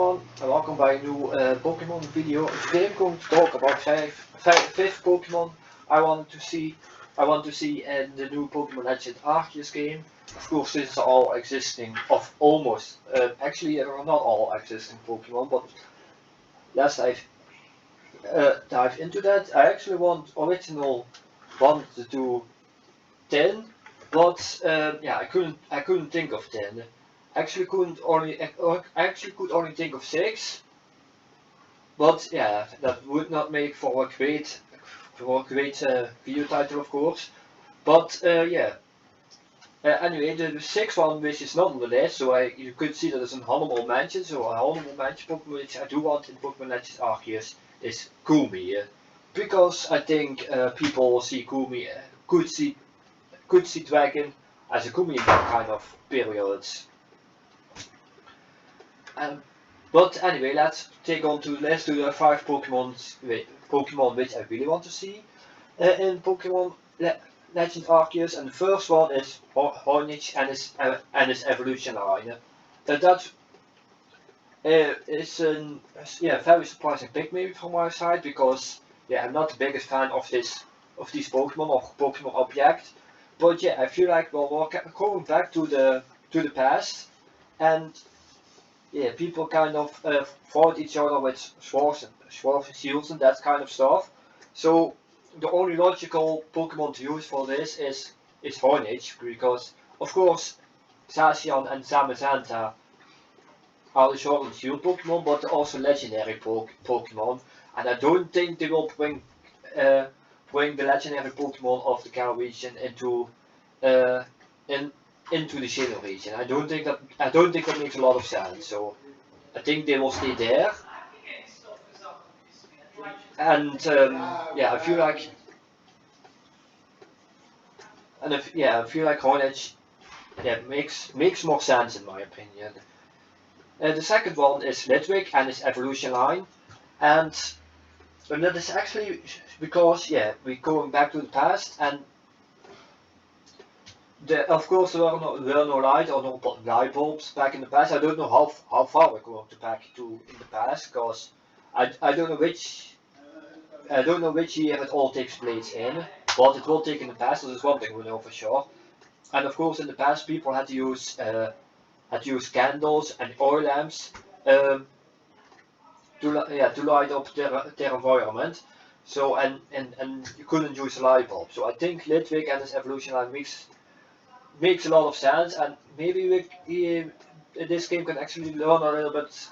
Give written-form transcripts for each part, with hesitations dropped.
everyone, and welcome by a new Pokemon video. Today I'm going to talk about fifth Pokemon I want to see. I want to see in the new Pokemon Legend Arceus game. Of course, these are all existing, of almost. Actually, they are not all existing Pokemon, but let's dive into that. I actually wanted to do 10, but yeah, I couldn't think of 10. I actually could only think of 6, but yeah, that would not make for a great video title, of course. But yeah. Anyway, the sixth one, which is not on the list, so you could see that it's an honorable mention. So a honorable mention Pokemon which I do want in Pokemon Legends Arceus is Kumi, because I think people will see Kumi, could see Dragon as a Kumi in that kind of periods. But anyway, let's do the 5 Pokemon which I really want to see in Pokemon Legend Arceus, and the first one is Hornich and his evolution line. That is a very surprising pick maybe from my side, because yeah, I'm not the biggest fan of these Pokemon or Pokemon object, but yeah, I feel like we're going back to the past, and yeah, people kind of fought each other with swords and shields and that kind of stuff. So the only logical Pokemon to use for this is Hornage, because of course Zacian and Zamazenta are the sword and shield Pokemon, but also legendary Pokemon, and I don't think they will bring the legendary Pokemon of the Galar region into the Sinnoh region. I don't think that makes a lot of sense. So I think they will stay there. And yeah, I feel like Hornage makes more sense in my opinion. The second one is Litwick and his evolution line, and that is actually because yeah, we're going back to the past, and of course there were no light or no light bulbs back in the past. I don't know how far we're going to back to in the past, because I don't know which year it all takes place in, but it will take in the past. So there's one thing we know for sure. And of course, in the past, people had to use candles and oil lamps to light up their environment. So and you couldn't use a light bulb. So I think Litwick and his evolution line makes a lot of sense, and maybe this game can actually learn a little bit.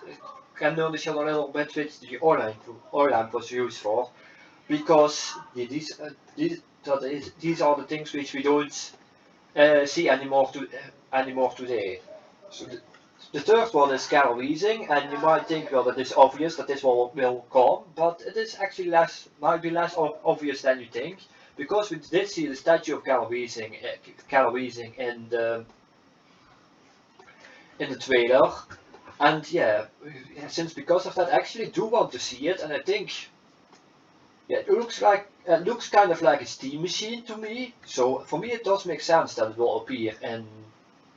Can learn each other a little bit which the oil lamp was used for, because these are the things which we don't see anymore today. So the third one is Galar Weezing, and you might think, well, that is obvious that this will come, but it is actually might be less obvious than you think, because we did see the statue of Galar Weezing in the trailer, and yeah, because of that, I actually do want to see it, and I think yeah, it looks kind of like a steam machine to me. So for me, it does make sense that it will appear in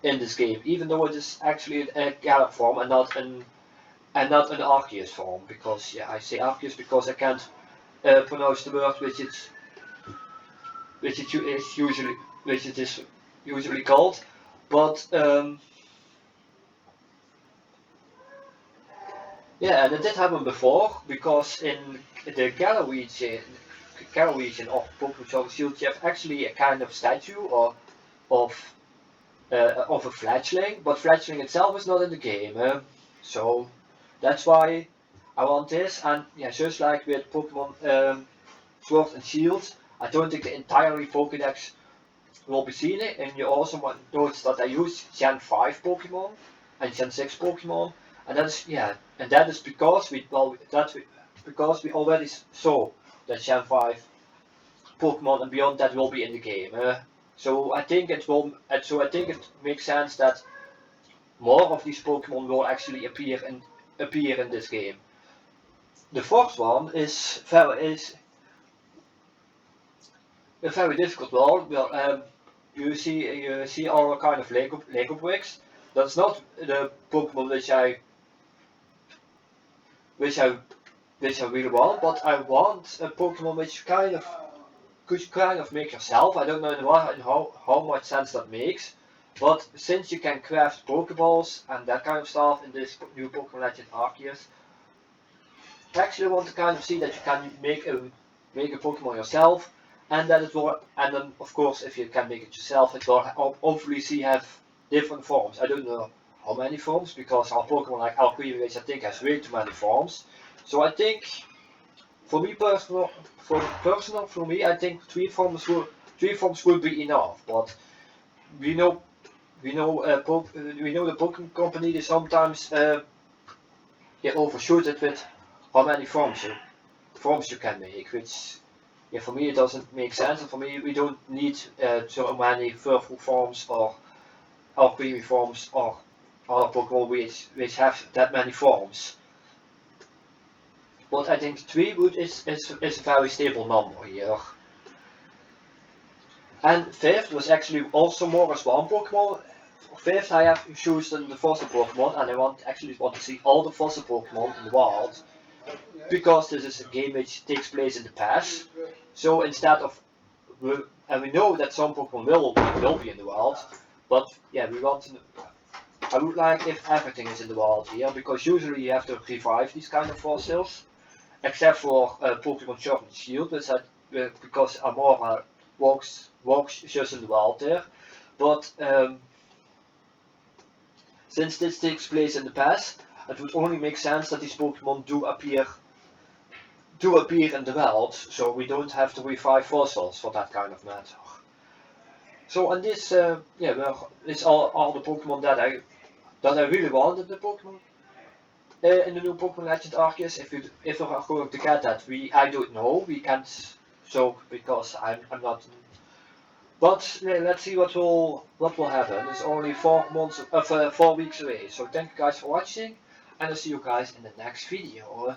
this game, even though it is actually a Galar form and not an Arceus form. Because yeah, I say Arceus because I can't pronounce the word which it is usually called. But yeah, and it did happen before, because in the Galar region of Pokemon Sword and Shield, you have actually a kind of statue of a fledgling, but fledgling itself is not in the game. So that's why I want this, and yeah, just like with Pokemon Sword and Shield, I don't think the entirely Pokédex will be seen, and you also want notice that I use Gen 5 Pokemon and Gen 6 Pokemon, and that is because we already saw that Gen 5 Pokemon and beyond that will be in the game. So I think it makes sense that more of these Pokemon will actually appear in this game. The fourth one is a very difficult one. Well, you see all kind of Lego bricks. That's not the Pokemon which I which I really want, but I want a Pokemon which could kind of make yourself. I don't know in how much sense that makes, but since you can craft Pokeballs and that kind of stuff in this new Pokemon Legend Arceus, I actually want to kind of see that you can make a Pokemon yourself, and that it will, and then of course if you can make it yourself, it will obviously have different forms. I don't know how many forms, because our Pokemon like Alquim, which I think has way too many forms. So I think for me for me, I think three forms would be enough. But we know we know we know the Pokemon Company, they sometimes overshoot it with how many forms you can make, which for me it doesn't make sense, and for me we don't need so many Furful forms or Alchemy forms or other Pokemon which have that many forms. But I think 3 is a very stable number here. And fifth was actually also more as one Pokemon. Fifth I have chosen the fossil Pokemon, and I actually want to see all the fossil Pokemon in the wild, because this is a game which takes place in the past. So instead of, and we know that some Pokemon will be in the wild, but yeah, I would like if everything is in the wild here, because usually you have to revive these kind of fossils, except for Pokemon Sword and Shield, because Amora walks just in the wild there. But since this takes place in the past, it would only make sense that these Pokemon do appear in the wild, so we don't have to revive fossils for that kind of matter. So on this, it's all the Pokemon that I really want in the Pokemon. In the new Pokemon Legend Arceus, if we are going to get that, I don't know. We can't, so because I'm not. But let's see what will happen. It's only 4 weeks away. So thank you guys for watching, and I'll see you guys in the next video.